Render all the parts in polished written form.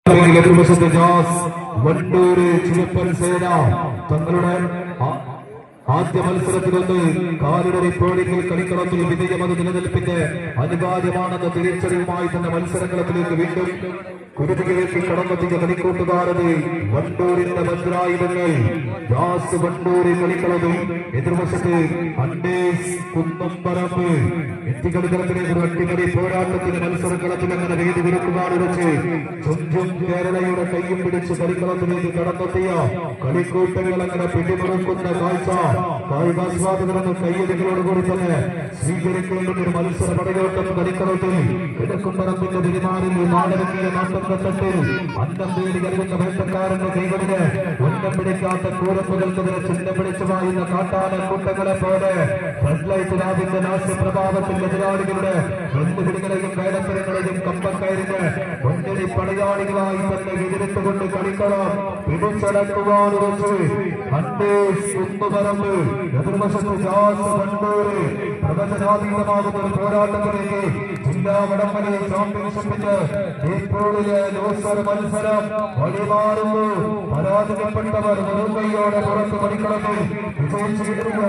എതിർവശത്ത് ജോസ് വണ്ടൂര് ചുവപ്പൻ സേന തങ്ങളുടെ ആദ്യ മത്സരത്തിൽ നിന്ന് കാലിടറി പോളിംഗിൽ കളിക്കളത്തിൽ വിജയമത് നിലനിൽപ്പിന്റെ അനിവാര്യമാണെന്ന തിരിച്ചറിവുമായി തന്നെ മത്സരങ്ങളത്തിലേക്ക് വീണ്ടും കുരുതിയിലേക്ക് കടന്നെത്തിയ കളിക്കൂട്ടുകാരത് വണ്ടൂരിന്റെ ഭദ്രായുധങ്ങൾ ജോസ് വണ്ടൂര് കളിക്കളതും എതിർവശത്ത് അണ്ടേസ് കുന്നംപറമ്പ് എത്തിക്കളിക്കളത്തിലേക്ക് ഒരു അട്ടിമറി പോരാട്ടത്തിന് മത്സരക്കളത്തിൽ അങ്ങനെ വേദി വിലക്കുകാട് വെച്ച് ചുഞ്ചും കേരളയുടെ കയ്യും പിടിച്ച് കളിക്കളത്തിലേക്ക് കടന്നെത്തിയ കളിക്കൂട്ടങ്ങൾ അങ്ങനെ പിടിമുറുക്കുന്ന കാഴ്ച കായികാസ്വാദകരെന്ന് കയ്യടികളോടുകൂടി തന്നെ സ്വീകരിക്കേണ്ട ഒരു മത്സര പടയോട്ടം കളിക്കളത്തിൽ കിഴക്കുംപറമ്പിന്റെ പെരുമാറിൽ നാടകീയ നാട്ടത്തട്ടിൽ അന്നം തേടി കരുതുന്ന വേട്ടക്കാരന്റെ കൈകളില് ഒന്നം പിടിക്കാത്ത കൂരപ്പുകൾക്കെതിരെ ചിഹ്നം പിടിച്ചു വായുന്ന കാട്ടാന കൂട്ടങ്ങളെ പോലെ ഫ്ലഡ്ലൈറ്റിനാദിന്റെ നാശപ്രഭാവത്തിൽ എതിരാളികളുടെ വെല്ലുവിളികളെയും കയറത്തരങ്ങളെയും കമ്പക്കയറിന് ഒന്നരി പടയാളികളായി തന്നെ എതിരിട്ടുകൊണ്ട് കളിക്കണം പിടിച്ചടക്കുവാനുവച്ച് അണ്ടേസ് കുന്നുപറമ്പ് എതിർവശത്ത് ജോസ് വണ്ടൂര് പ്രവചനാതീതമാകുന്ന ഒരു പോരാട്ടത്തിലേക്ക് ജില്ലാ വടംവലി ചാമ്പ്യൻഷിപ്പിന്റെ ഇപ്പോഴിലെ ലോസർ മത്സരം വഴിമാറുന്നു. പരാജയപ്പെട്ടവർ വെറുകൈയോടെ പുറത്ത് കളിക്കളത്തിൽ വിജയിച്ചിരിക്കുക.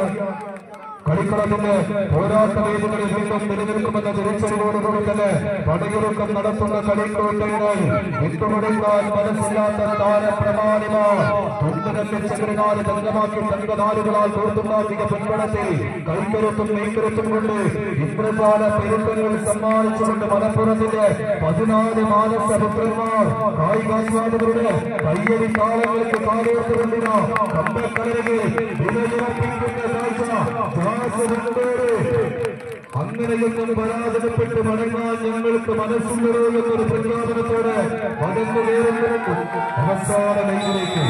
കളിക്കളത്തിന്റെ പോരാട്ട വേദികളിൽ വീണ്ടും നിലനിൽക്കുമെന്ന തിരിച്ചറിവോടുകൂടി തന്നെ പടയൊരുക്കം നടത്തുന്ന കളിക്കൂട്ടങ്ങൾ വിട്ടുകൊടുക്കാൻ മനസ്സില്ലാത്ത താരപ്രമാണിമാർ തൊണ്ടുകല്ലിച്ചകരനാല് തങ്കമാക്കി തങ്കനാലുകളാൽ തോർത്തുണ്ടാക്കിയ പിൻബലത്തിൽ കൈക്കരുത്തും മെയ്ക്കരുത്തും കൊണ്ട് ഇന്ദ്രജാല പെരുക്കങ്ങൾ സമ്മാനിച്ചുകൊണ്ട് മലപ്പുറത്തിന്റെ 14 മാനസപുത്രന്മാർ കായികാസ്വാദകരുടെ കയ്യടി താളങ്ങൾക്ക് കാലോർത്തുകൊണ്ടിന കമ്പക്കളരികെ വിലയുറപ്പിക്കുന്ന കാഴ്ച. അങ്ങനെയൊന്നും പരാജയപ്പെട്ട് മടങ്ങാൻ ഞങ്ങൾക്ക് മനസ്സുണ്ടോ എന്നൊരു പ്രഖ്യാപനത്തോടെ മടങ്ങുകയായിരുന്നു അവസാന ലൈനിലേക്ക്.